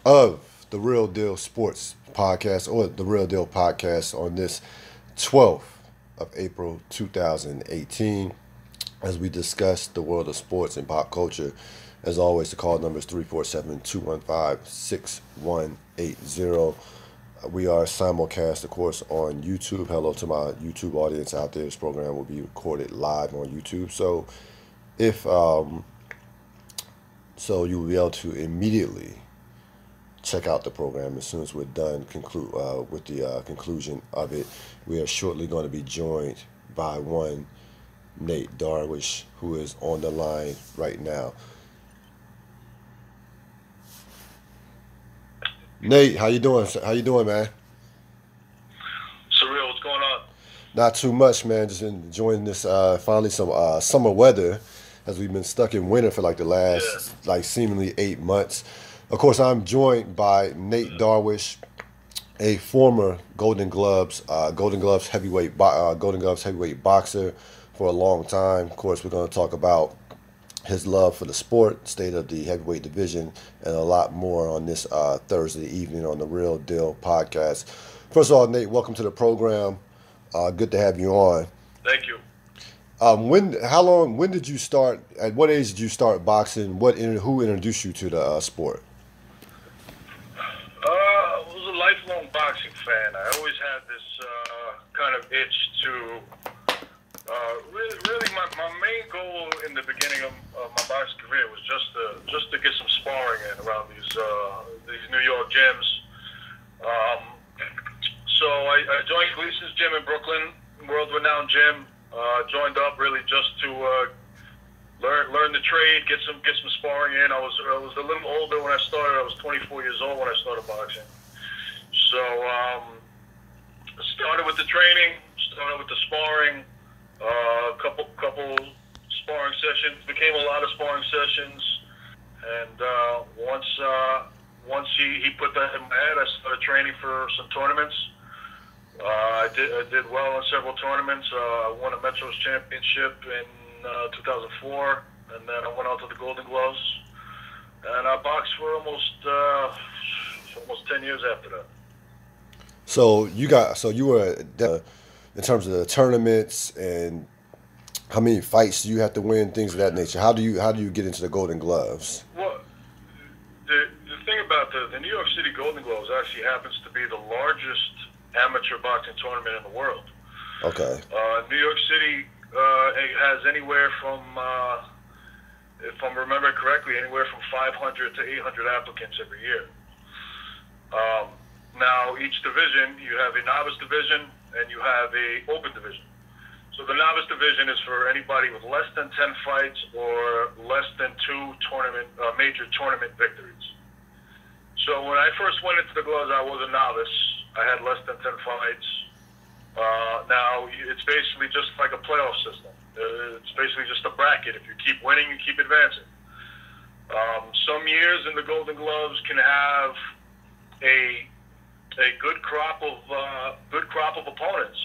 of the Real Deal Sports Podcast, or the Real Deal Podcast, on this 12th of April 2018, as we discuss the world of sports and pop culture. As always, the call number is 347-215-6180. We are simulcast, of course, on YouTube. Hello to my YouTube audience out there. This program will be recorded live on YouTube. So if you will be able to immediately check out the program as soon as we're done with the conclusion of it. We are shortly going to be joined by one Nate Darwish, who is on the line right now. Nate, how you doing? How you doing, man? Surreal, what's going on? Not too much, man. Just enjoying this finally some summer weather, as we've been stuck in winter for like the last seemingly 8 months. Of course, I'm joined by Nate Darwish, a former Golden Gloves heavyweight boxer for a long time. Of course, we're going to talk about his love for the sport, state of the heavyweight division, and a lot more on this Thursday evening on the Real Deal Podcast. First of all, Nate, welcome to the program. Good to have you on. Thank you. When did you start? At what age did you start boxing? Who introduced you to the sport? I was a lifelong boxing fan. I always had this kind of itch to. Really, my main goal in the beginning of my boxing career was just to get some sparring in around these New York gyms. So I joined Gleason's gym in Brooklyn, world-renowned gym. Joined up really just to learn the trade, get some sparring in. I was a little older when I started. I was 24 years old when I started boxing. So started with the training, started with the sparring. Couple sparring sessions, became a lot of sparring sessions, and once he put that in my head, I started training for some tournaments. I did well in several tournaments. I won a Metro's championship in 2004, and then I went on to the Golden Gloves, and I boxed for almost 10 years after that. So you were in terms of the tournaments, and how many fights do you have to win, things of that nature. How do you get into the Golden Gloves? Well, the thing about the New York City Golden Gloves actually happens to be the largest amateur boxing tournament in the world. Okay. New York City has anywhere from, if I'm remembering correctly, anywhere from 500 to 800 applicants every year. Now, each division, you have a novice division and you have a open division. So the novice division is for anybody with less than 10 fights or less than 2 major tournament victories. So when I first went into the gloves, I was a novice. I had less than 10 fights. Now, it's basically just like a playoff system. It's basically just a bracket. If you keep winning, you keep advancing. Some years in the Golden Gloves can have a good crop of opponents,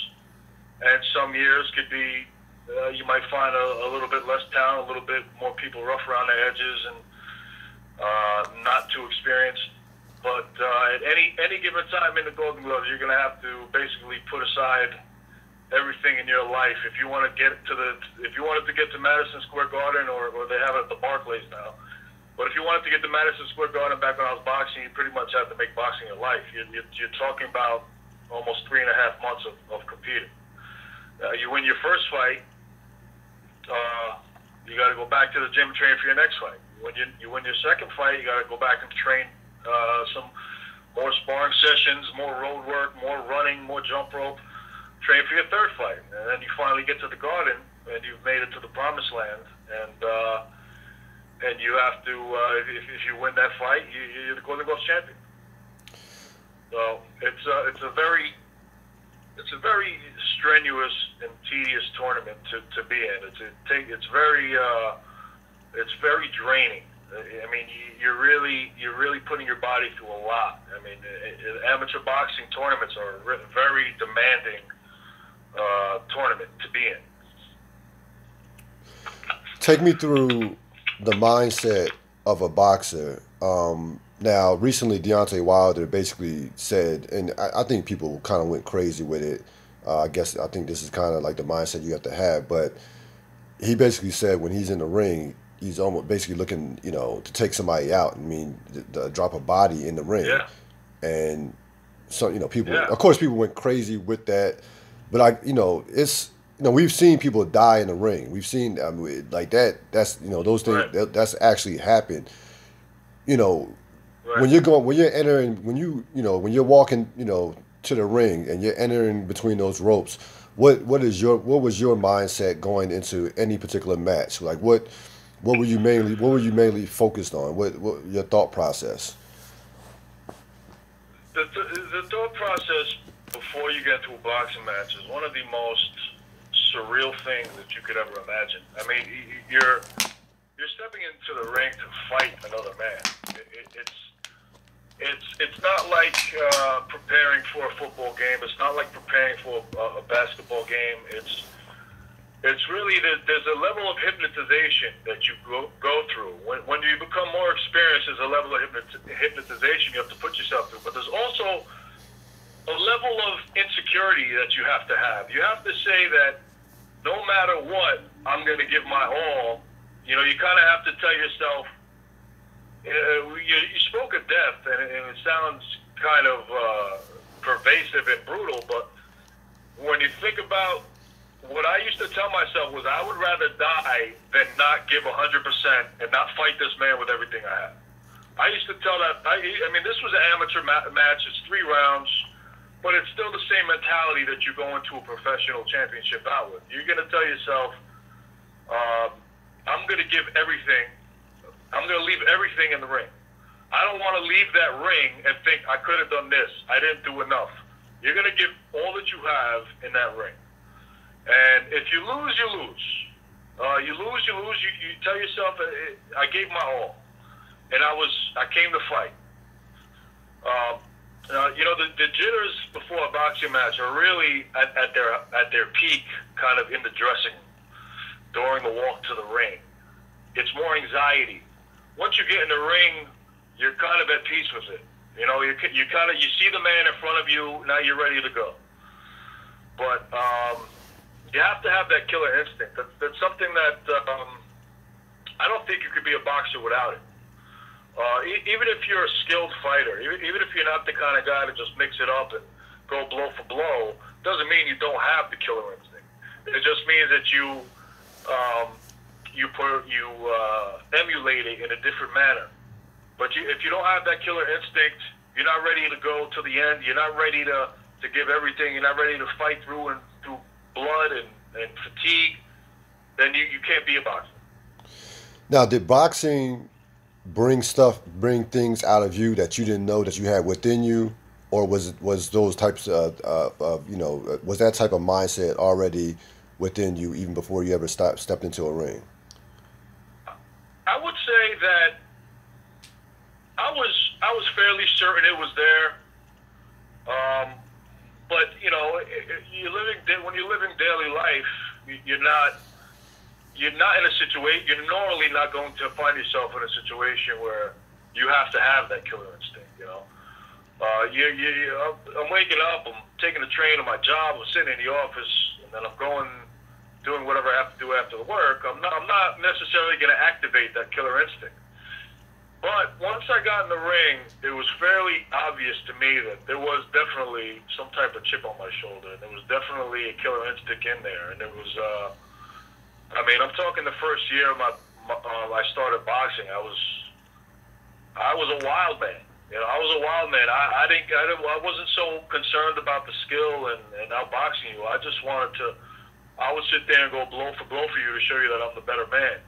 and some years could be you might find a little bit less talent, a little bit more people rough around the edges, and not too experienced. But at any given time in the Golden Gloves, you're going to have to basically put aside everything in your life if you want to get if you wanted to get to Madison Square Garden, or they have it at the Barclays now. But if you wanted to get to Madison Square Garden back when I was boxing, you pretty much have to make boxing your life. You're talking about almost 3.5 months of competing. You win your first fight, you got to go back to the gym and train for your next fight. When you win your second fight, you got to go back and train some more sparring sessions, more road work, more running, more jump rope. Train for your third fight, and then you finally get to the Garden, and you've made it to the promised land, and you have to, if you win that fight, you're the Golden Gloves champion. So it's a very strenuous and tedious tournament to be in. It's very draining. I mean, you're really putting your body through a lot. I mean, amateur boxing tournaments are a very demanding tournament to be in. Take me through the mindset of a boxer. Now, recently, Deontay Wilder basically said, and I think people kind of went crazy with it. I think this is kind of like the mindset you have to have. But he basically said when he's in the ring, he's almost basically looking, to take somebody out. I mean, drop a body in the ring, Yeah, and so people. yeah, Of course, people went crazy with that. But it's we've seen people die in the ring. We've seen like that. That's those things. right, That's actually happened. You know, right. when you're entering, when you're walking, to the ring and you're entering between those ropes, what was your mindset going into any particular match? Like what were you mainly focused on? What your thought process? The thought process before you get to a boxing match is one of the most surreal things that you could ever imagine. I mean, you're stepping into the ring to fight another man. It's not like preparing for a football game. It's not like preparing for a basketball game. It's really there's a level of hypnotization that you go through. When you become more experienced, there's a level of hypnotization you have to put yourself through. But there's also a level of insecurity that you have to have. You have to say that no matter what, I'm going to give my all. You kind of have to tell yourself, you spoke of death, and it sounds kind of pervasive and brutal, but when you think about what I used to tell myself was I would rather die than not give 100% and not fight this man with everything I have. I used to tell that, I mean, this was an amateur match, it's 3 rounds, but it's still the same mentality that you go into a professional championship bout with. You're going to tell yourself, I'm going to give everything. I'm going to leave everything in the ring. I don't want to leave that ring and think I could have done this. I didn't do enough. You're going to give all that you have in that ring. And if you lose, you lose. You lose. You tell yourself, I gave my all. And I came to fight. The jitters before a boxing match are really at their peak, kind of in the dressing room during the walk to the ring. It's more anxiety. Once you get in the ring, you're kind of at peace with it. You see the man in front of you. Now you're ready to go. But you have to have that killer instinct. That's something that I don't think you could be a boxer without it. Even if you're a skilled fighter, even if you're not the kind of guy to just mix it up and go blow for blow, doesn't mean you don't have the killer instinct. It just means that you emulate it in a different manner. But if you don't have that killer instinct, you're not ready to go to the end. You're not ready to give everything. You're not ready to fight through blood and fatigue. Then you can't be a boxer. Now, did boxing bring things out of you that you didn't know that you had within you, or was those types was that type of mindset already within you even before you ever stepped into a ring? I would say that I was fairly certain it was there. But when you're living daily life, you're not in a situation. You're normally not going to find yourself in a situation where you have to have that killer instinct. I'm waking up, I'm taking the train to my job, I'm sitting in the office, and then I'm doing whatever I have to do after the work. I'm not necessarily going to activate that killer instinct. But once I got in the ring, it was fairly obvious to me that there was definitely some type of chip on my shoulder. There was definitely a killer instinct in there. And it was, I'm talking the first year I started boxing, I was a wild man. I was a wild man. I wasn't so concerned about the skill and outboxing you. I would sit there and go blow for you to show you that I'm the better man.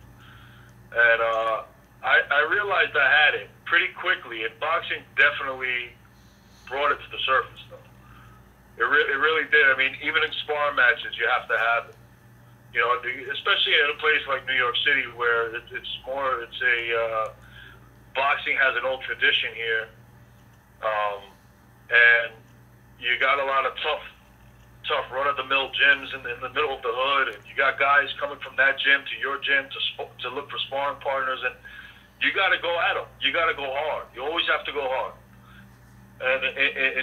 And I realized I had it pretty quickly, and boxing definitely brought it to the surface, though. It really did. I mean, even in sparring matches, you have to have it. Especially in a place like New York City, where boxing has an old tradition here, and you got a lot of tough run-of-the-mill gyms in the middle of the hood, and you got guys coming from that gym to your gym to look for sparring partners, and you got to go at them. You got to go hard. You always have to go hard. And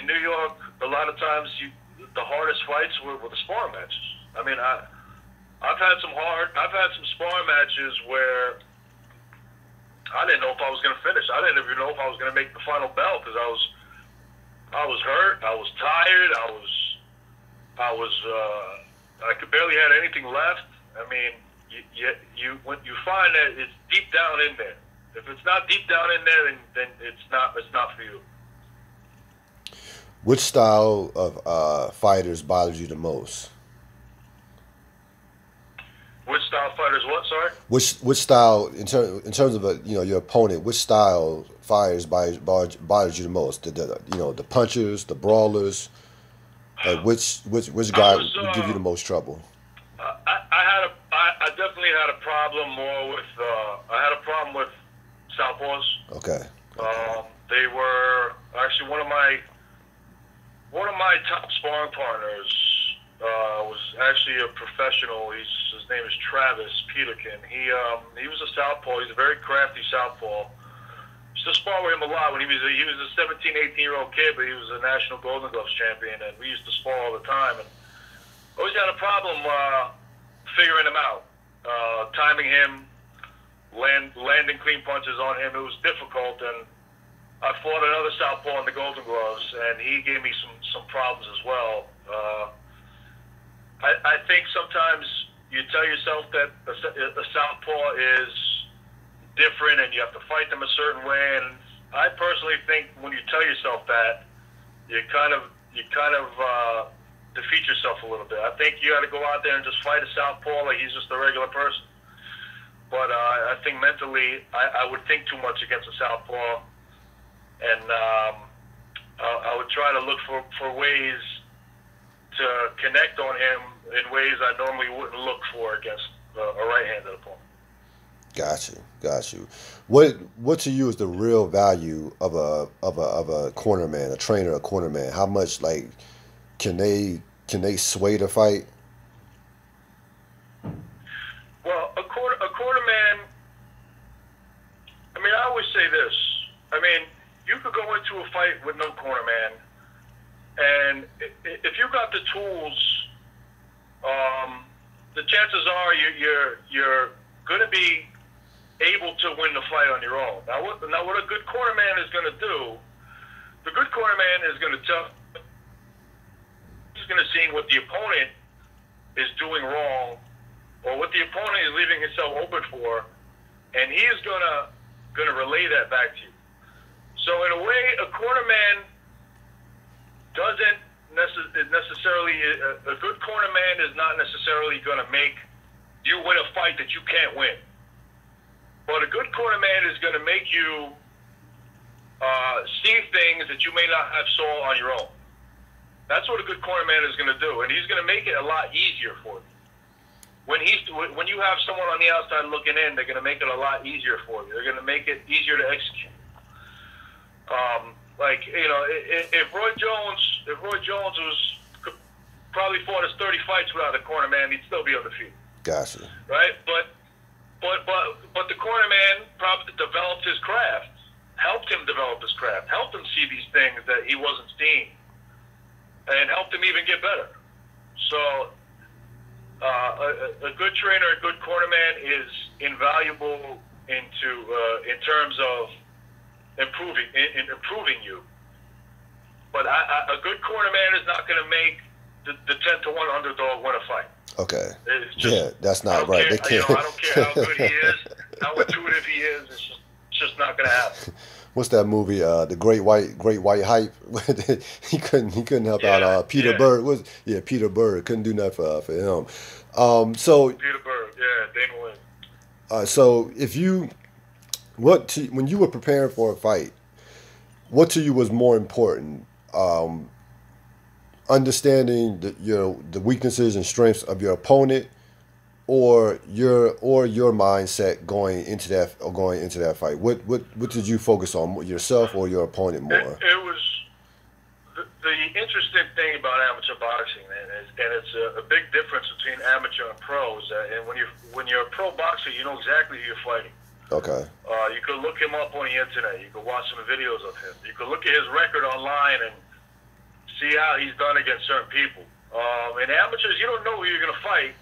in New York, a lot of times the hardest fights were the sparring matches. I mean, I've had some sparring matches where I didn't know if I was going to finish. I didn't even know if I was going to make the final bell because I was hurt. I was tired. I could barely had anything left. I mean, when you find that it's deep down in there. If it's not deep down in there, then it's not for you. Which style of fighters bothers you the most? Which style fighters? What? Sorry. Which style in terms of your opponent? Which style fighters bothers you the most? The punchers, the brawlers. Like which guy would give you the most trouble? I definitely had a problem more with. I had a problem with southpaws. Okay. They were actually one of my top sparring partners. Was actually a professional. His name is Travis Peterkin. He was a southpaw. He's a very crafty southpaw. Used to spar with him a lot when he was a 17, 18-year-old kid, but he was a national Golden Gloves champion, and we used to spar all the time. And always had a problem figuring him out, timing him, landing clean punches on him. It was difficult, and I fought another southpaw in the Golden Gloves, and he gave me some problems as well. I think sometimes you tell yourself that a southpaw is different and you have to fight them a certain way, and I personally think when you tell yourself that, you kind of defeat yourself a little bit. I think you got to go out there and just fight a southpaw like he's just a regular person. But I think mentally, I would think too much against a southpaw, and I would try to look for ways to connect on him in ways I normally wouldn't look for against a right-handed opponent. Got you. What to you is the real value of a cornerman, a trainer, a cornerman? How much can they sway the fight? Well, a cornerman. I mean, I always say this. I mean, you could go into a fight with no cornerman, and if you got the tools, the chances are you're going to be able to win the fight on your own. Now what a good cornerman is going to do, the good cornerman is going to he's going to see what the opponent is doing wrong, or what the opponent is leaving himself open for, and he is going to relay that back to you. So in a way, a cornerman doesn't necessarily, a good cornerman is not necessarily going to make you win a fight that you can't win. But a good cornerman is going to make you see things that you may not have saw on your own. That's what a good cornerman is going to do, and he's going to make it a lot easier for you. When you have someone on the outside looking in, they're going to make it a lot easier for you. They're going to make it easier to execute. If Roy Jones could probably fought his 30 fights without a cornerman, he'd still be undefeated. Gotcha. Right, but the cornerman probably developed his craft, helped him develop his craft, helped him see these things that he wasn't seeing, and helped him even get better. So a good trainer, a good cornerman is invaluable in terms of improving you. But a good cornerman is not going to make the 10-1 underdog win a fight. Okay. Just, that's not right. They can't. I don't care how good he is, how intuitive he is. It's just not going to happen. What's that movie? The Great White Hype. he couldn't help out Peter Bird. Peter Bird couldn't do nothing for him. Peter Bird, Dana White. So when you were preparing for a fight, what to you was more important? Understanding the weaknesses and strengths of your opponent, or your mindset going into that fight. What did you focus on, yourself or your opponent more? It was the interesting thing about amateur boxing, and it's a big difference between amateur and pros. And when you're a pro boxer, you know exactly who you're fighting. Okay. You could look him up on the internet. You could watch some videos of him. You could look at his record online and see how he's done against certain people. In amateurs, you don't know who you're going to fight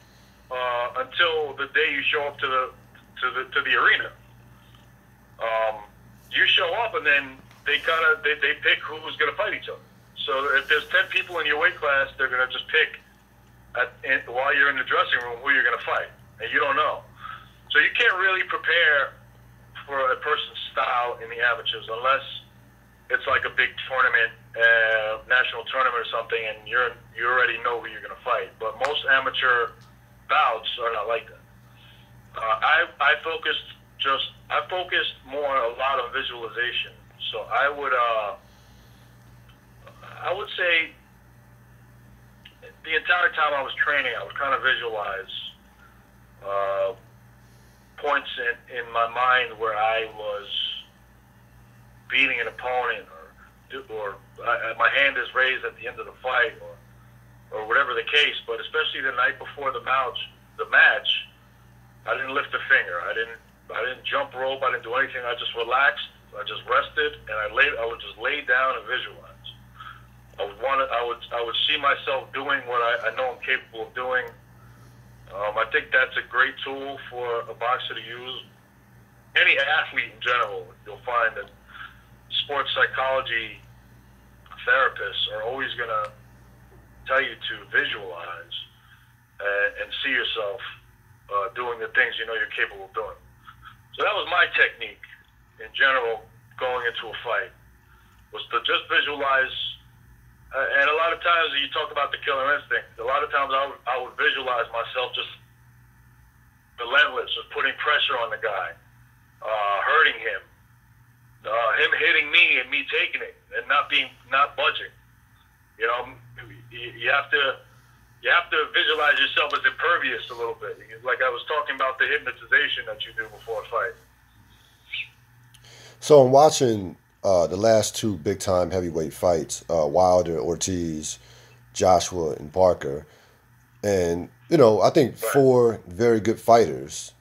until the day you show up to the arena. You show up, and then they pick who's going to fight each other. So if there's 10 people in your weight class, they're going to just pick while you're in the dressing room who you're going to fight, and you don't know. So you can't really prepare for a person's style in the amateurs unless it's like a big tournament, national tournament or something, and you already know who you're going to fight. But most amateur bouts are not like that. I focused more a lot on visualization. So I would say the entire time I was training, I would kind of visualize points in my mind where I was beating an opponent, or my hand is raised at the end of the fight, or whatever the case. But especially the night before the match, I didn't lift a finger. I didn't jump rope. I didn't do anything. I just relaxed. I just rested, and I would just lay down and visualize. I would see myself doing what I know I'm capable of doing. I think that's a great tool for a boxer to use. Any athlete in general, you'll find that sports psychology therapists are always going to tell you to visualize and see yourself doing the things you know you're capable of doing. So that was my technique in general going into a fight, was to just visualize. And a lot of times you talk about the killer instinct. A lot of times I would visualize myself just relentless, just putting pressure on the guy, hurting him, him hitting me and me taking it and not budging. You know, you have to visualize yourself as impervious a little bit. Like I was talking about the hypnotization that you do before a fight. So I'm watching the last two big-time heavyweight fights, Wilder, Ortiz, Joshua, and Parker. And, I think 4 very good fighters.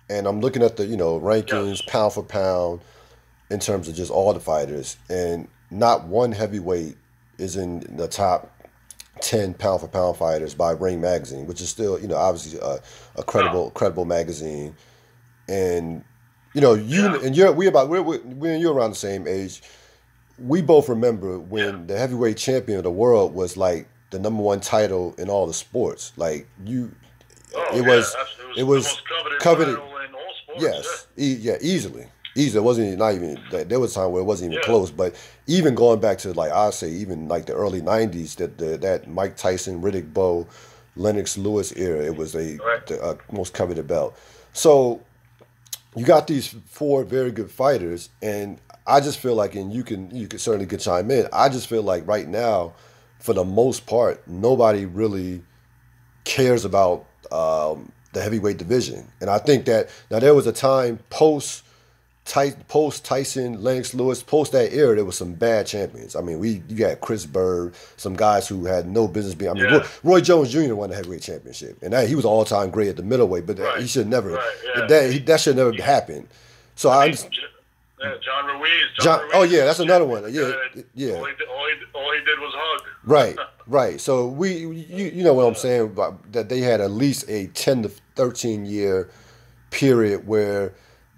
And I'm looking at the, rankings, pound for pound, in terms of just all the fighters. And not one heavyweight is in the top 10 pound for pound fighters by Ring Magazine, which is still, obviously a credible magazine. And you're around the same age. We both remember when the heavyweight champion of the world was like the #1 title in all the sports. Like it was the most coveted title in all sports. Yes, easily. It wasn't not even. There was a time where it wasn't even close. But even going back to I say even like the early '90s, that Mike Tyson, Riddick Bowe, Lennox Lewis era, it was the most coveted belt. So you got these 4 very good fighters, and I just feel like, and you can certainly chime in. I just feel like right now, for the most part, nobody really cares about the heavyweight division. And I think that now there was a time post Tyson, Lennox Lewis, post that era, there was some bad champions. I mean, you had Chris Bird, some guys who had no business being. I mean, Roy Jones Jr. won the heavyweight championship, and he was all time great at the middleweight, but he should never. That should never happen. So John Ruiz. Oh yeah, that's another one. All he did was hug. Right. So you know what I'm saying, that they had at least a 10 to 13 year period where.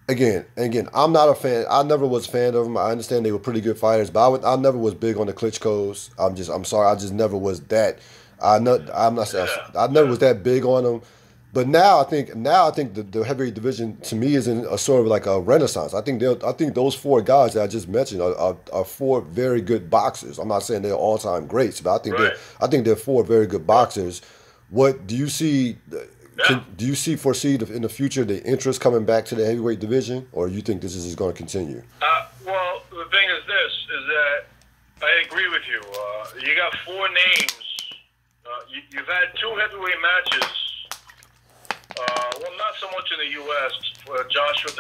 Again, I'm not a fan. I never was a fan of them. I understand they were pretty good fighters, but I never was big on the Klitschko's. I'm sorry. I just never was that. I never was that big on them. But now I think the heavyweight division to me is in a sort of like a renaissance. I think those 4 guys that I just mentioned are 4 very good boxers. I'm not saying they're all time greats, but I think they're 4 very good boxers. What do you see? Do you foresee in the future the interest coming back to the heavyweight division, or you think this is just going to continue? Well, the thing is that I agree with you. You got 4 names. You've had 2 heavyweight matches. Well, not so much in the U.S. The Joshua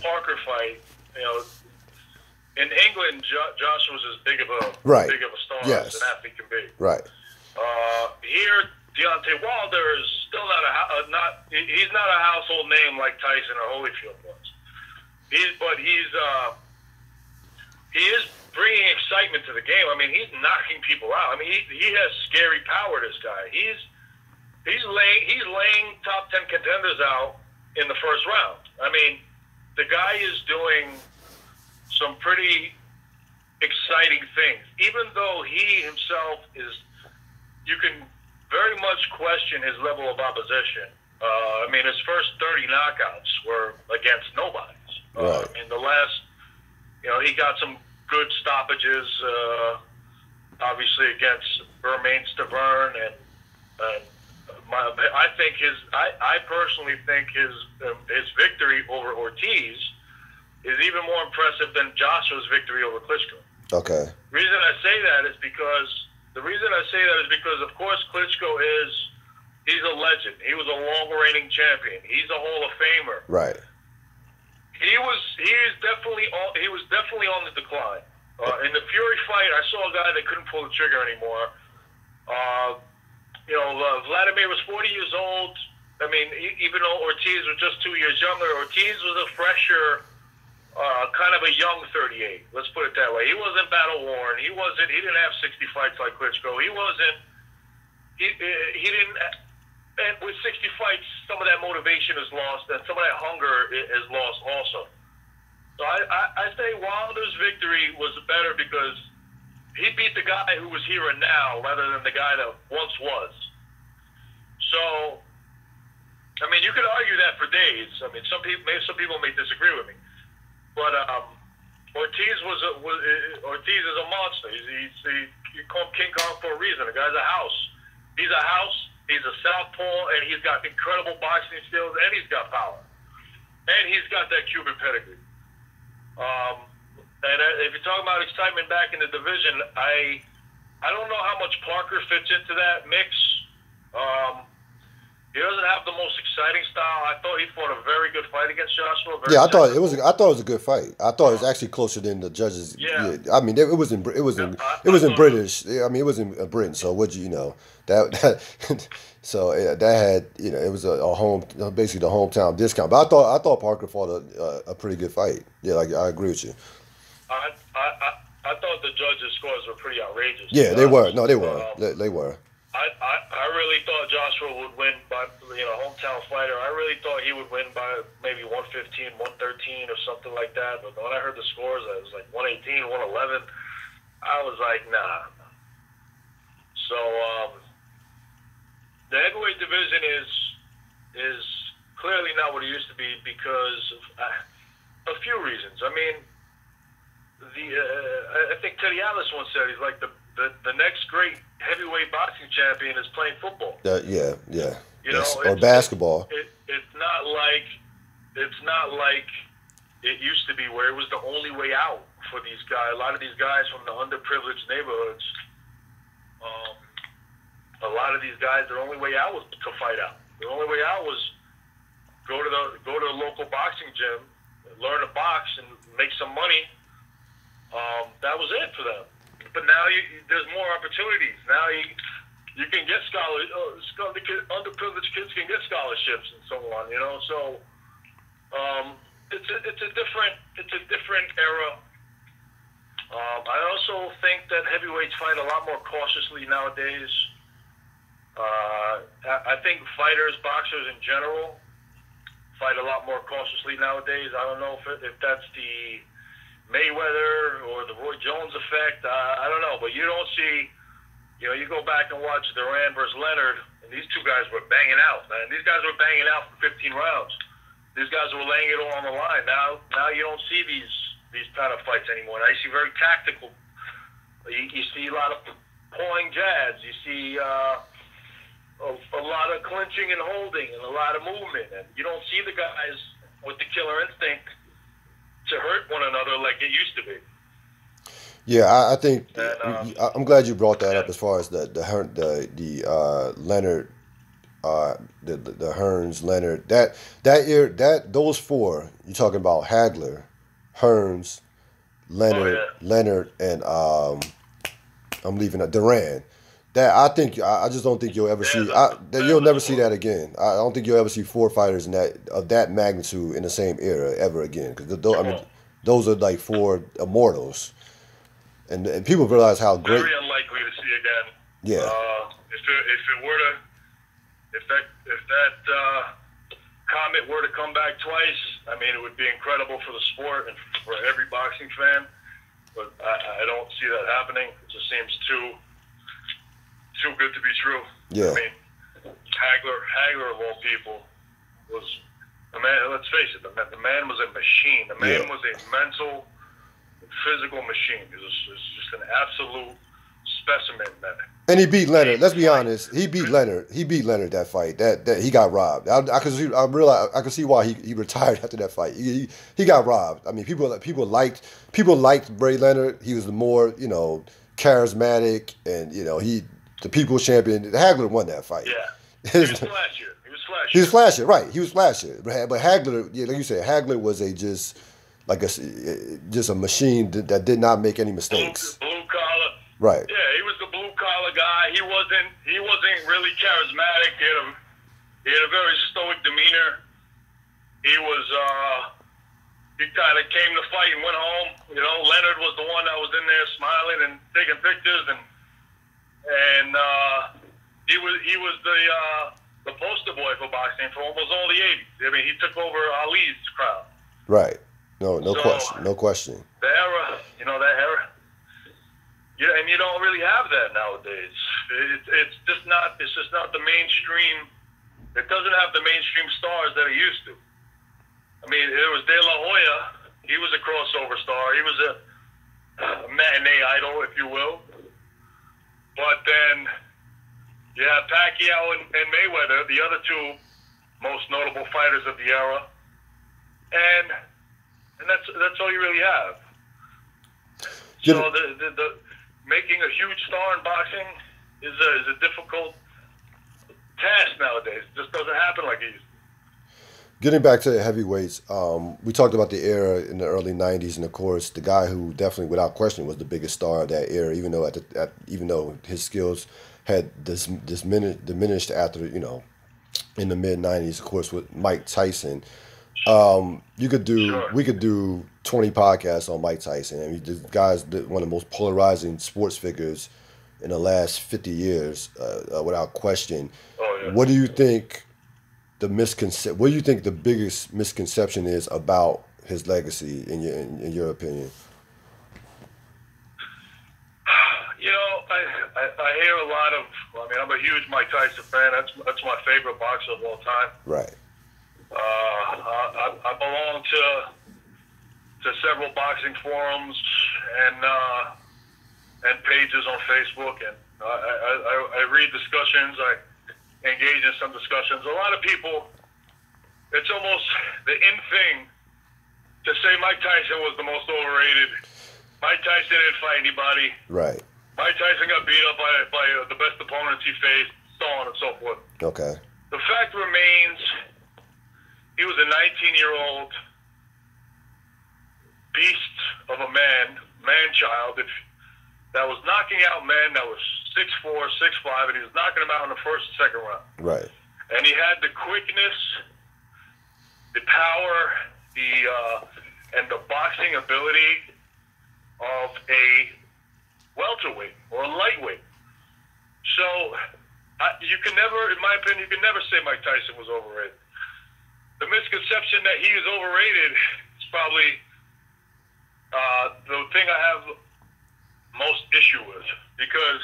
Parker fight. In England, Joshua's as big of a star as an athlete can be. Right. Here, Deontay Wilder is still he's not a household name like Tyson or Holyfield was. He is bringing excitement to the game. I mean, he's knocking people out. I mean, he has scary power. This guy. He's laying top 10 contenders out in the first round. I mean, the guy is doing some pretty exciting things. Even though he himself is, you can very much question his level of opposition. I mean, his first 30 knockouts were against nobodies. Right. In the last, he got some good stoppages, obviously against Bermain Stavern, and I personally think his victory over Ortiz is even more impressive than Joshua's victory over Klitschko. Okay. The reason I say that is because, of course, Klitschko he's a legend. He was a long-reigning champion. He's a Hall of Famer. Right. He was definitely on the decline. In the Fury fight, I saw a guy that couldn't pull the trigger anymore. Vladimir was 40 years old. I mean, even though Ortiz was just 2 years younger, Ortiz was a fresher, kind of a young 38. Let's put it that way. He wasn't battle worn. He didn't have 60 fights like Klitschko. He didn't. And with 60 fights, some of that motivation is lost, and some of that hunger is lost also. So I say Wilder's victory was better because he beat the guy who was here and now rather than the guy that once was. So, I mean, you could argue that for days. I mean, some people may disagree with me, but Ortiz is a monster. You call him King Kong for a reason. The guy's a house. He's a house. He's a southpaw, and he's got incredible boxing skills, and he's got power, and he's got that Cuban pedigree. And if you're talking about excitement back in the division, I don't know how much Parker fits into that mix. He doesn't have the most exciting style. I thought he fought a very good fight against Joshua. I thought it was a good fight. I thought it was actually closer than the judges. Yeah. I mean, it was in British. I mean, it was in Britain. So so that had it was a home, basically the hometown discount. But I thought Parker fought a pretty good fight. Yeah, like I agree with you. I thought the judges' scores were pretty outrageous. Yeah, they were. No, they were. They were. I really thought Joshua would win by, hometown fighter. I really thought he would win by maybe 115, 113 or something like that. But when I heard the scores, I was like 118, 111. I was like, nah. So the heavyweight division is clearly not what it used to be because of a few reasons. I mean, I think Teddy Atlas once said he's like the next great heavyweight boxing champion is playing football. Yeah. Or basketball. It's not like it used to be where it was the only way out for these guys. A lot of these guys from the underprivileged neighborhoods. A lot of these guys, their only way out was to fight out. Their only way out was go to the local boxing gym, learn to box, and make some money. That was it for them. But now there's more opportunities. Now you can get underprivileged kids can get scholarships and so on. So it's a different era. I also think that heavyweights fight a lot more cautiously nowadays. I think boxers in general, fight a lot more cautiously nowadays. I don't know if that's the Mayweather or the Roy Jones effect. I don't know, but you don't see. You go back and watch Duran versus Leonard, and these two guys were banging out, man. These guys were banging out for 15 rounds. These guys were laying it all on the line. Now you don't see these kind of fights anymore. Now you see very tactical. You see a lot of pulling jabs. You see a lot of clinching and holding and a lot of movement. And you don't see the guys with the killer instinct to hurt one another like it used to be. Yeah, I think I'm glad you brought that up as far as the Leonard, the Hearns, Leonard, those four you're talking about: Hagler, Hearns, Leonard, and I'm leaving Duran. That I just don't think you'll ever see. You'll never see that again. I don't think you'll ever see 4 fighters of that magnitude in the same era ever again. Because those are like 4 immortals, and people realize how great. Very unlikely to see again. Yeah. If that comet were to come back twice, I mean, it would be incredible for the sport and for every boxing fan. But I don't see that happening. It just seems too good to be true. Yeah. I mean, Hagler of all people was the man. Let's face it, the man was a machine. The man was a mental, physical machine. He was just an absolute specimen. And he beat Leonard. Let's be honest. He beat Leonard. He beat Leonard that fight. That he got robbed. I could see why he retired after that fight. He got robbed. I mean, people liked Bray Leonard. He was the more charismatic, and the people's champion. Hagler won that fight. Yeah, he was flashy. He was flashy, right? He was flashy. But Hagler, like you said, Hagler was just a machine that did not make any mistakes. Blue collar. Right. Yeah, he was the blue collar guy. He wasn't really charismatic. He had a very stoic demeanor. He kind of came to fight and went home. Leonard was the one that was in there smiling and taking pictures, and he was the poster boy for boxing for almost all the 80s. I mean, he took over Ali's crown. Right. No question. The era, that era. Yeah, and you don't really have that nowadays. It's just not the mainstream. It doesn't have the mainstream stars that it used to. I mean, it was De La Hoya. He was a crossover star. He was a matinee idol, if you will. But then you have Pacquiao and Mayweather, the other 2 most notable fighters of the era, and that's all you really have. So the making a huge star in boxing is a difficult task nowadays. It just doesn't happen like it used to. Getting back to the heavyweights, we talked about the era in the early '90s, and of course, the guy who definitely, without question, was the biggest star of that era. Even though his skills had diminished after in the mid '90s, of course, with Mike Tyson. We could do 20 podcasts on Mike Tyson. I mean, this guy's one of the most polarizing sports figures in the last 50 years, without question. Oh, yeah. What do you think what do you think the biggest misconception is about his legacy in your opinion? I hear a lot of. I mean, I'm a huge Mike Tyson fan. That's my favorite boxer of all time. Right. I belong to several boxing forums and pages on Facebook, and I read discussions. I engage in some discussions. A lot of people, it's almost the in thing to say Mike Tyson was the most overrated. Mike Tyson didn't fight anybody. Right. Mike Tyson got beat up by the best opponents he faced, so on and so forth. Okay. The fact remains, he was a 19-year-old beast of a man-child, that was knocking out men that was 6'4", 6'5", and he was knocking them out in the first and second round. Right. And he had the quickness, the power, and the boxing ability of a welterweight or a lightweight. So you can never, in my opinion, you can never say Mike Tyson was overrated. The misconception that he is overrated is probably the thing I have most issue with, because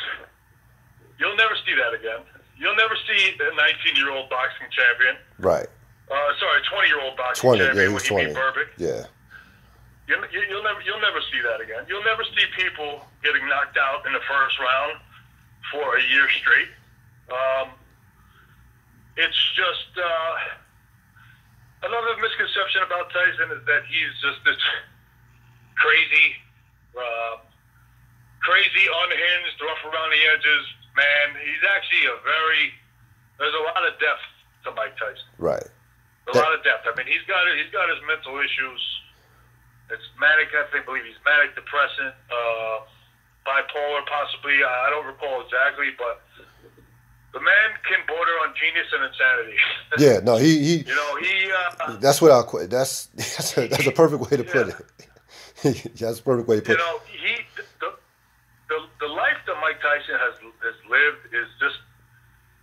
you'll never see that again. You'll never see a 19-year-old boxing champion. Right. 20-year-old boxing champion when he beat Burbick. Yeah. You'll never see that again. You'll never see people getting knocked out in the first round for a year straight. It's just another misconception about Tyson is that he's just this crazy, unhinged, rough around the edges man. He's actually there's a lot of depth to Mike Tyson. Right. A lot of depth. I mean, he's got his mental issues. It's manic. I believe he's manic depressant, bipolar, possibly. I don't recall exactly, but the man can border on genius and insanity. Yeah, no, he You know, that's what I'll quit. That's a perfect way to put it. That's a perfect way to put it. you know, the life that Mike Tyson has lived is just,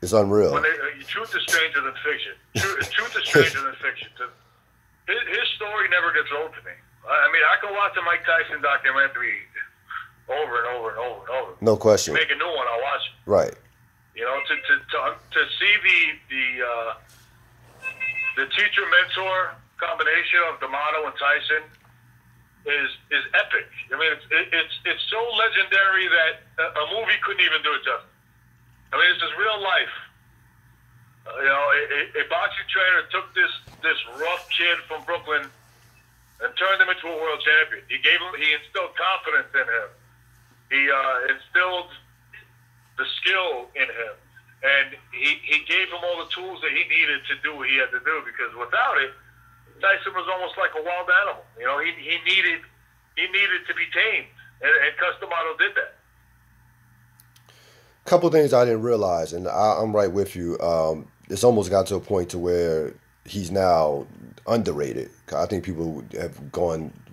It's unreal. when truth is stranger than fiction. Truth is stranger than fiction. His story never gets old to me. I mean, I can watch the Mike Tyson documentary over and over and over and over. No question. Make a new one, I'll watch it. Right. You know, to see the teacher mentor combination of D'Amato and Tyson is epic. I mean, it's so legendary that a movie couldn't even do it justice. I mean, this is real life. You know, a boxing trainer took this rough kid from Brooklyn and turned him into a world champion. He instilled confidence in him. He instilled the skill in him, and he gave him all the tools that he needed to do what he had to do. Because without it, Tyson was almost like a wild animal. You know, he needed to be tamed, and Cus D'Amato did that. Couple things I didn't realize, and I'm right with you. It's almost got to a point to where he's now underrated. I think people have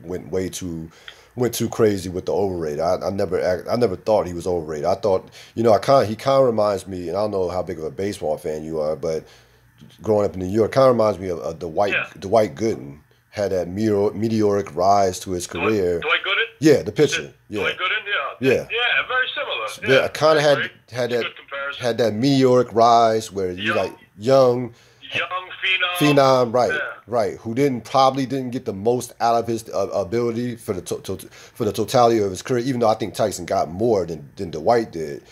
went too crazy with the overrated. I never thought he was overrated. I thought, he kind of reminds me, and I don't know how big of a baseball fan you are, but growing up in New York, kind of reminds me of Dwight Gooden. Had that meteoric rise to his career. Dwight Gooden? Yeah, the pitcher. Yeah. Dwight Gooden, yeah. Yeah, very similar. Yeah, I kind of had that meteoric rise where you like young phenom, right, right, who probably didn't get the most out of his ability for the totality of his career. Even though I think Tyson got more than Dwight did.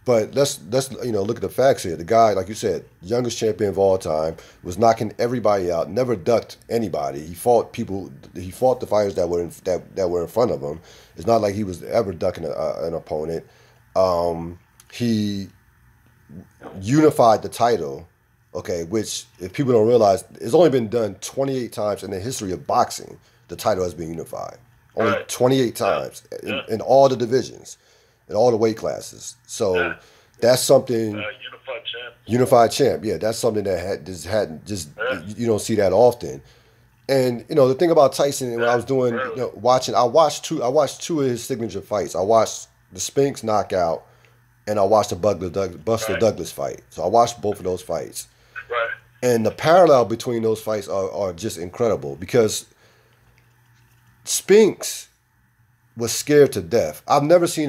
But let's look at the facts here. The guy, like you said, youngest champion of all time, was knocking everybody out, never ducked anybody. He fought the fighters that were in front of him. It's not like he was ever ducking an opponent. He unified the title, okay, which, if people don't realize, it's only been done 28 times in the history of boxing. The title has been unified. Only 28 times in all the divisions. In all the weight classes. So that's something. Unified champ. Yeah, that's something that you don't see that often. And the thing about Tyson, when I was doing watching, I watched two of his signature fights. I watched the Spinks knockout, and I watched the Buster Douglas fight. So I watched both of those fights. Right. And the parallel between those fights are just incredible, because Spinks was scared to death. I've never seen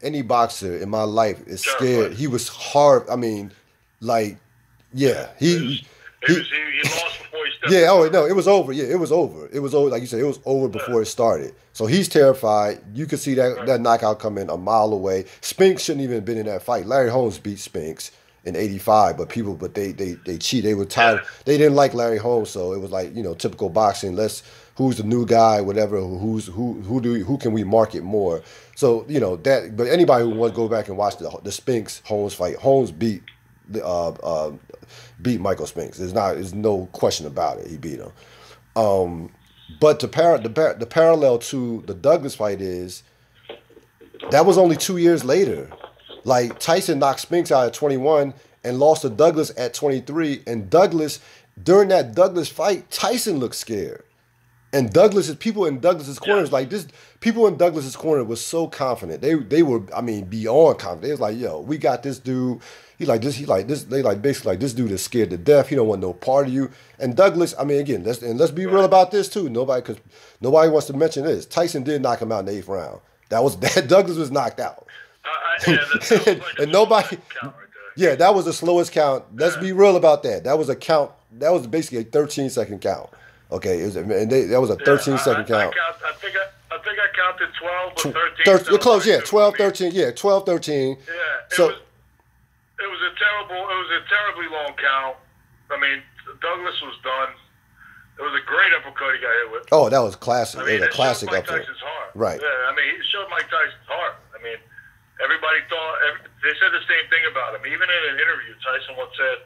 any boxer in my life is scared. He was hard. I mean, like, yeah, he lost before he stepped. Yeah, no, it was over. Yeah, it was over. It was over. Like you said, it was over before it started. So he's terrified. You could see that knockout coming a mile away. Spinks shouldn't even have been in that fight. Larry Holmes beat Spinks in '85, but they cheat. They were tired. They didn't like Larry Holmes, so it was like, typical boxing. Who's the new guy, whatever, who can we market more? So, that, but anybody who wants to go back and watch the Spinks Holmes fight, Holmes beat Michael Spinks. There's no question about it. He beat him. But the parallel to the Douglas fight is that was only 2 years later. Like, Tyson knocked Spinks out at 21 and lost to Douglas at 23, and during that Douglas fight, Tyson looked scared. And people in Douglas's corners, like this, people in Douglas's corner was so confident. They were, I mean, beyond confident. They was like, yo, we got this dude. They basically like, this dude is scared to death. He don't want no part of you. And Douglas, I mean, again, let's be real about this too. Nobody wants to mention this. Tyson did knock him out in the 8th round. Douglas was knocked out. And nobody, yeah, that was the slowest count. Let's be real about that. That was a count. That was basically a 13-second count. Okay, that was a 13-second count. I think I counted 12 or 13. You're close, yeah, 12, 13, yeah, 12, 13. Yeah, it was a terribly long count. I mean, Douglas was done. It was a great uppercut he got hit with. Oh, that was classic. I mean, it was a classic showed Mike uppercut. Tyson's heart. Right. Yeah, I mean, it showed Mike Tyson's heart. I mean, everybody they said the same thing about him. Even in an interview, Tyson once said,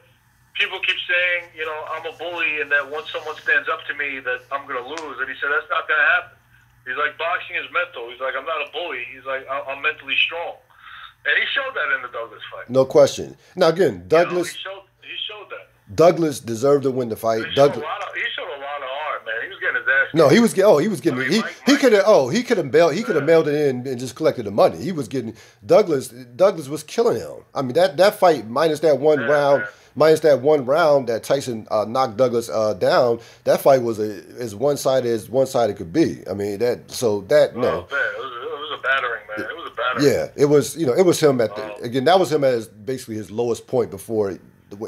people keep saying, I'm a bully, and that once someone stands up to me that I'm going to lose. And he said, that's not going to happen. He's like, boxing is mental. He's like, I'm not a bully. He's like, I'm mentally strong. And he showed that in the Douglas fight. No question. Now again, Douglas. He showed that. Douglas deserved to win the fight. He showed a lot of heart, man. He was getting his ass kicked. No, he was getting. I mean, he could have mailed it in and just collected the money. He was getting Douglas was killing him. I mean that fight minus that one round. Man. Minus that one round that Tyson knocked Douglas down, that fight was as one-sided as one-sided could be. I mean no. It was a battering, man. It was a battering. Yeah, it was him at again. That was him at basically his lowest point before,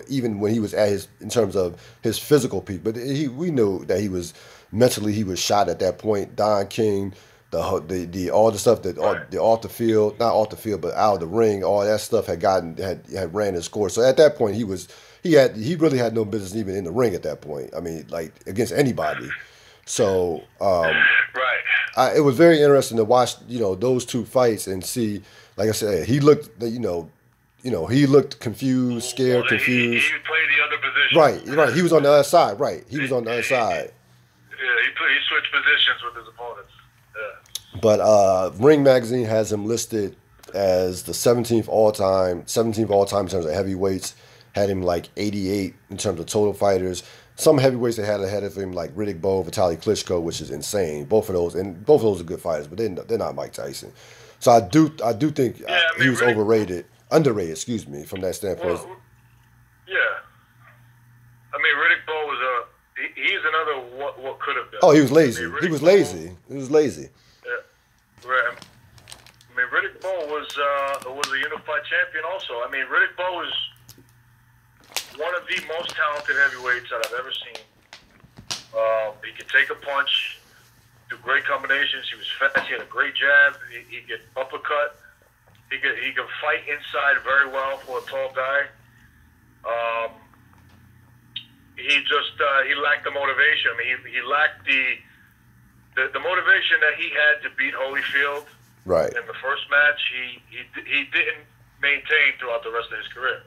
even when he was at his in terms of his physical peak. But we knew that he was mentally shot at that point. Don King. The all the stuff that the off the field, not off the field, but out of the ring, all that stuff had ran his course. So at that point, he really had no business even in the ring at that point. I mean, like against anybody. So it was very interesting to watch those two fights and see. Like I said, he looked he looked confused, scared, confused. He played the other position. Right. He was on the other side. Right, he was on the other side. Yeah, he switched positions with his opponents. Yeah. But Ring Magazine has him listed as the 17th all time in terms of heavyweights. Had him like 88 in terms of total fighters. Some heavyweights they had ahead of him like Riddick Bowe, Vitaly Klitschko, which is insane. Both of those are good fighters, but they're not Mike Tyson. So I do think he was underrated, excuse me, from that standpoint. Well, yeah. I mean, Riddick Bowe was he's another what could have been. Oh, he was lazy. He was lazy. Yeah. Right. I mean, Riddick Bowe was a unified champion also. I mean, Riddick Bowe is one of the most talented heavyweights that I've ever seen. He could take a punch, do great combinations. He was fast. He had a great jab. He could uppercut. He could fight inside very well for a tall guy. He lacked the motivation. I mean, he lacked the motivation that he had to beat Holyfield. Right. In the first match, he didn't maintain throughout the rest of his career.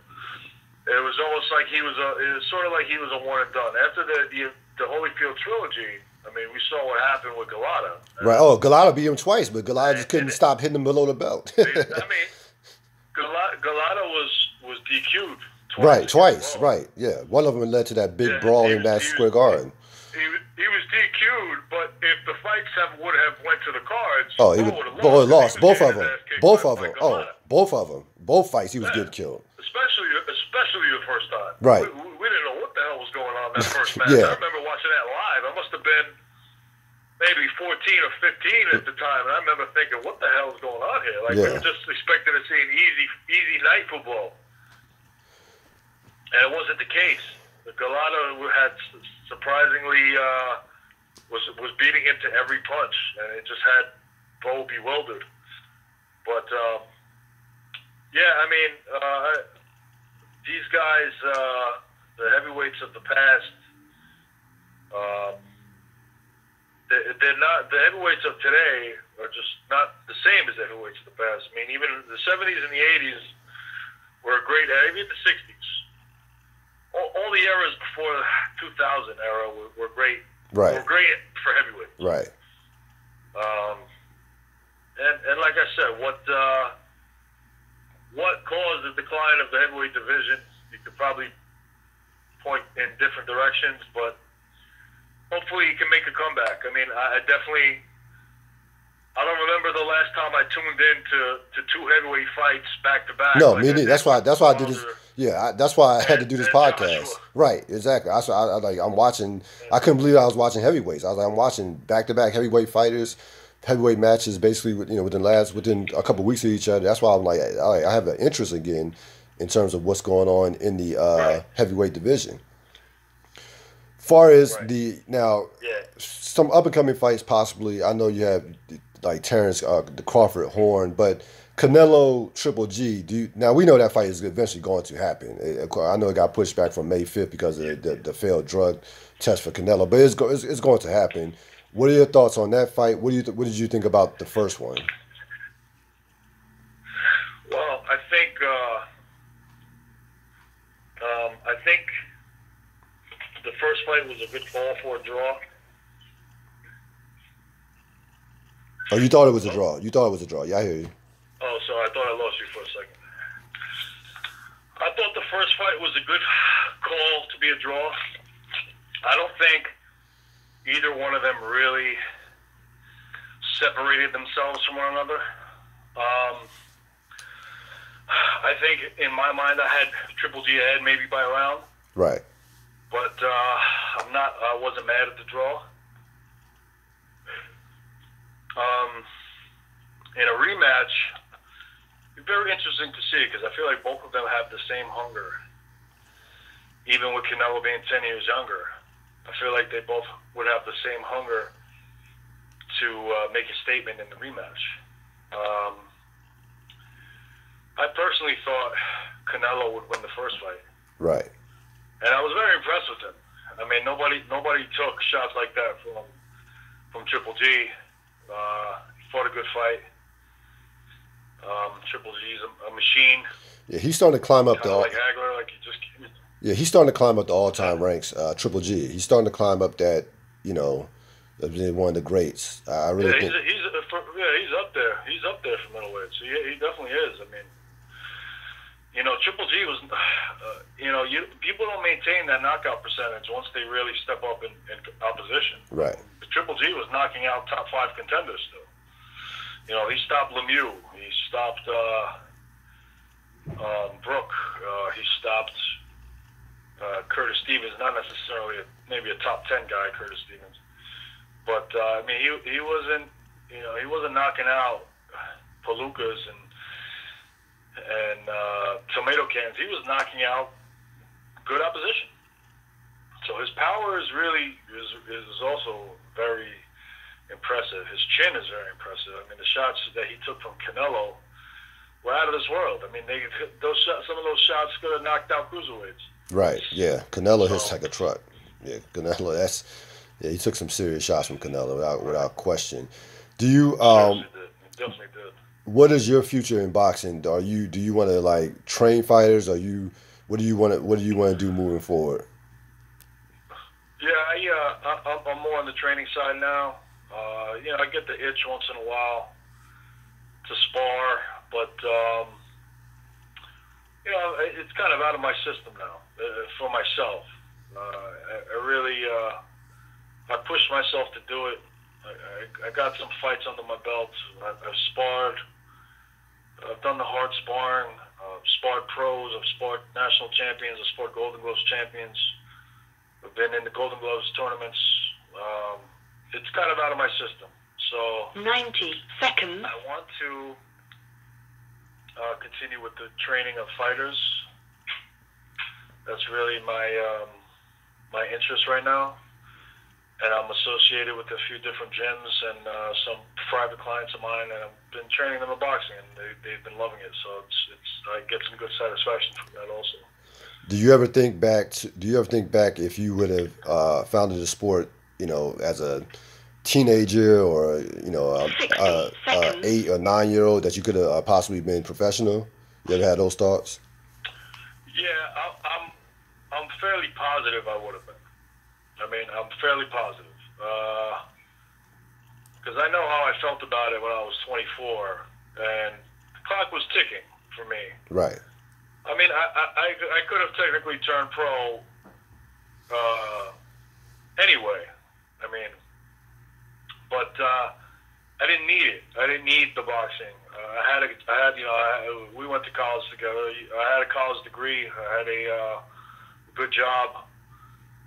It was almost like it was sort of like he was a one and done. After the Holyfield trilogy, I mean, we saw what happened with Galata. Right. Oh, Galata beat him twice, but Galata just couldn't stop hitting him below the belt. I mean, Galata was DQ'd twice. Twice. Right. Yeah. One of them led to that big brawl in Madison Square Garden. He was DQ'd, but if the fights would have went to the cards, he would have lost. Both of them. Both of them. Both of them. Both fights, he was getting killed. Especially the first time. Right. We didn't know what the hell was going on that first match. Yeah. I remember watching that live. I must have been maybe 14 or 15 at the time, and I remember thinking, what the hell is going on here? Like, we were just expecting to see an easy night football. And it wasn't the case. The Galata had surprisingly was beating him to every punch, and it just had Bo bewildered. But I mean, these guys, the heavyweights of the past, they're not. The heavyweights of today are just not the same as the heavyweights of the past. I mean, even the 70s and the 80s were a great era. Even the 60s. All the eras before the 2000 era were great. Right. Were great for heavyweights. Right. And like I said, what caused the decline of the heavyweight division? You could probably point in different directions, but hopefully he can make a comeback. I mean, I don't remember the last time I tuned in to two heavyweight fights back to back. No, me neither. That's why I did this. Yeah, that's why I had to do this podcast. Right, exactly. I'm watching. I couldn't believe I was watching heavyweights. I'm watching back-to-back heavyweight fighters, heavyweight matches, basically within a couple of weeks of each other. That's why I'm like, I have an interest again in terms of what's going on in the heavyweight division. Far as some up and coming fights, possibly. I know you have like Terrence, the Crawford Horn, but Canelo Triple G. Now we know that fight is eventually going to happen. I know it got pushed back from May 5th because of the failed drug test for Canelo, but it's going to happen. What are your thoughts on that fight? What did you think about the first one? Well, I think the first fight was a good fall for a draw. Oh, you thought it was a draw. You thought it was a draw. Yeah, I hear you. Oh, sorry. I thought I lost you for a second. I thought the first fight was a good call to be a draw. I don't think either one of them really separated themselves from one another. I think in my mind I had Triple G ahead maybe by a round. Right. But I wasn't mad at the draw. In a rematch, it's very interesting to see because I feel like both of them have the same hunger. Even with Canelo being 10 years younger, I feel like they both would have the same hunger to make a statement in the rematch. I personally thought Canelo would win the first fight. Right. And I was very impressed with him. I mean, nobody took shots like that from Triple G. He fought a good fight. Triple G's a machine. Yeah, he's starting to climb up like Hagler, like he just. Yeah, he's starting to climb up the all-time ranks. Triple G. He's starting to climb up that. One of the greats. I really think. He's up there. He's up there for middleweight. So he definitely is. I mean, Triple G was. People don't maintain that knockout percentage once they really step up in opposition. Right. But Triple G was knocking out top 5 contenders still. He stopped Lemieux. He stopped Brook. He stopped Curtis Stevens. Not necessarily maybe a top 10 guy, Curtis Stevens. But I mean, he wasn't. He wasn't knocking out Palookas and tomato cans. He was knocking out good opposition. So his power is also very impressive. His chin is very impressive. I mean, the shots that he took from Canelo were out of this world. I mean, some of those shots could have knocked out cruiserweights. Right. Yeah. Canelo hits like a truck. Yeah. Canelo. He took some serious shots from Canelo without question. Do you? He definitely did. What is your future in boxing? Do you want to like train fighters? What do you want to do moving forward? Yeah, I'm more on the training side now. I get the itch once in a while to spar, but it's kind of out of my system now for myself. I really I pushed myself to do it. I got some fights under my belt. I've sparred. I've done the hard sparring. I've sparred pros. I've sparred national champions. I've sparred Golden Gloves champions. I've been in the Golden Gloves tournaments. It's kind of out of my system. So 90 seconds. I want to continue with the training of fighters. That's really my interest right now. And I'm associated with a few different gyms and some private clients of mine, and I've been training them in boxing, and they've been loving it. So I get some good satisfaction from that also. Do you ever think back if you would have founded a sport, as a teenager or a 8 or 9 year old that you could have possibly been professional? You ever had those thoughts? Yeah, I'm fairly positive I would have been. I mean, I'm fairly positive because I know how I felt about it when I was 24, and the clock was ticking for me. Right. I mean, I could have technically turned pro anyway. I mean, but I didn't need it. I didn't need the boxing. We went to college together. I had a college degree. I had a good job.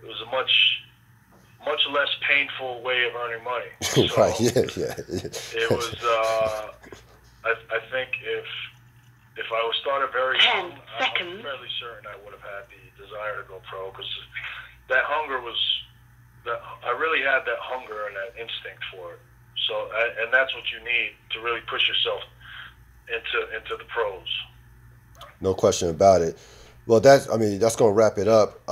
It was a much less painful way of earning money. So right, yeah. It was, I think if I was started very young, I'm fairly certain I would have had the desire to go pro because that hunger I really had that hunger and that instinct for it. So, and that's what you need to really push yourself into the pros. No question about it. Well, that's going to wrap it up.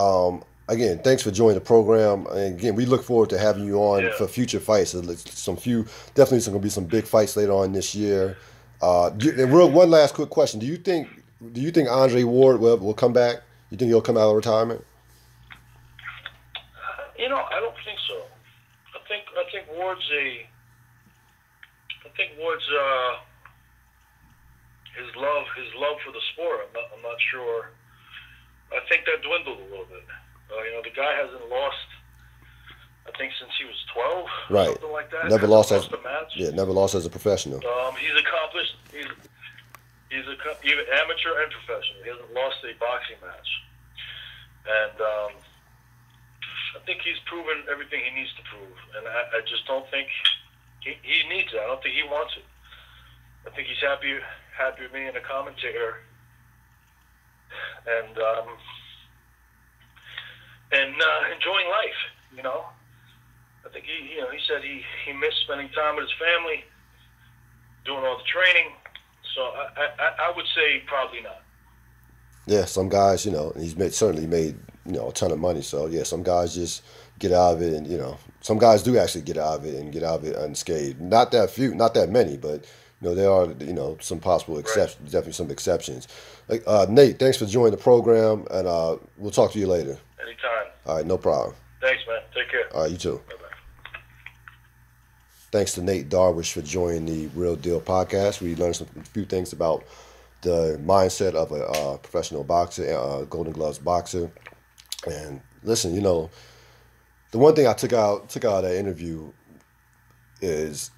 Again, thanks for joining the program. And again, we look forward to having you on for future fights. Definitely going to be some big fights later on this year. One last quick question: Do you think Andre Ward will come back? You think he'll come out of retirement? I don't think so. I think Ward's think Wood's his love for the sport. I'm not sure. I think that dwindled a little bit. The guy hasn't lost, I think, since he was 12, right? Something like that. Never lost a match. Yeah, never lost as a professional. He's accomplished. He's even amateur and professional. He hasn't lost a boxing match, and I think he's proven everything he needs to prove. And I just don't think he needs it. I don't think he wants it. I think he's happy with being a commentator, and enjoying life. I think he said he missed spending time with his family, doing all the training. So I would say probably not. Yeah, some guys, he's certainly made a ton of money. So yeah, some guys just get out of it, and some guys do actually get out of it and get out of it unscathed. Not that few, not that many, but there are some possible exceptions. Right. Definitely some exceptions. Like Nate, thanks for joining the program, and we'll talk to you later. Anytime. All right, no problem. Thanks, man. Take care. All right, you too. Bye-bye. Thanks to Nate Darwish for joining the Real Deal podcast. We learned a few things about the mindset of a professional boxer, Golden Gloves boxer. And listen, the one thing I took out of that interview is,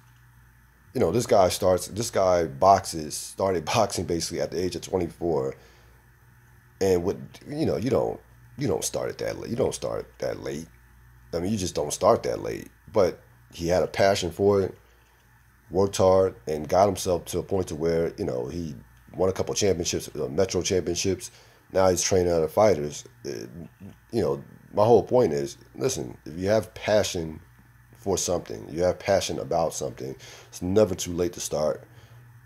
this guy started boxing basically at the age of 24. And you don't start it that late. You don't start that late. I mean, you just don't start that late. But he had a passion for it, worked hard, and got himself to a point to where, he won a couple championships, Metro championships. Now he's training other fighters. My whole point is, listen, if you have passion for something, you have passion about something, it's never too late to start.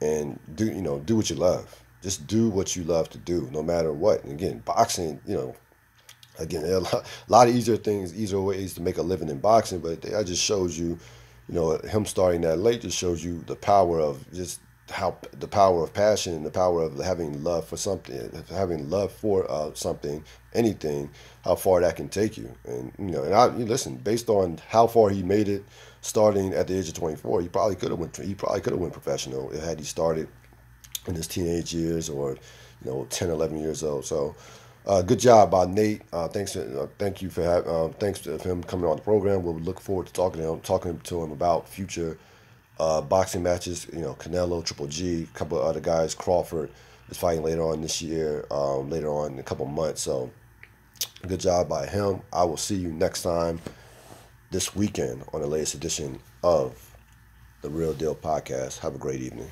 And do what you love. Just do what you love to do, no matter what. And again, boxing, again, there are a lot of easier ways to make a living in boxing, but that just shows you, him starting that late just shows you the power of passion and the power of having love for something, something, anything, how far that can take you. And, listen, based on how far he made it, starting at the age of 24, he probably could have went professional had he started in his teenage years or, 10, 11 years old. So, good job by Nate. Thanks for him coming on the program. We'll look forward to talking to him about future boxing matches. Canelo, Triple G, a couple of other guys. Crawford is fighting later on this year. Later on in a couple months. So, good job by him. I will see you next time this weekend on the latest edition of the Real Deal podcast. Have a great evening.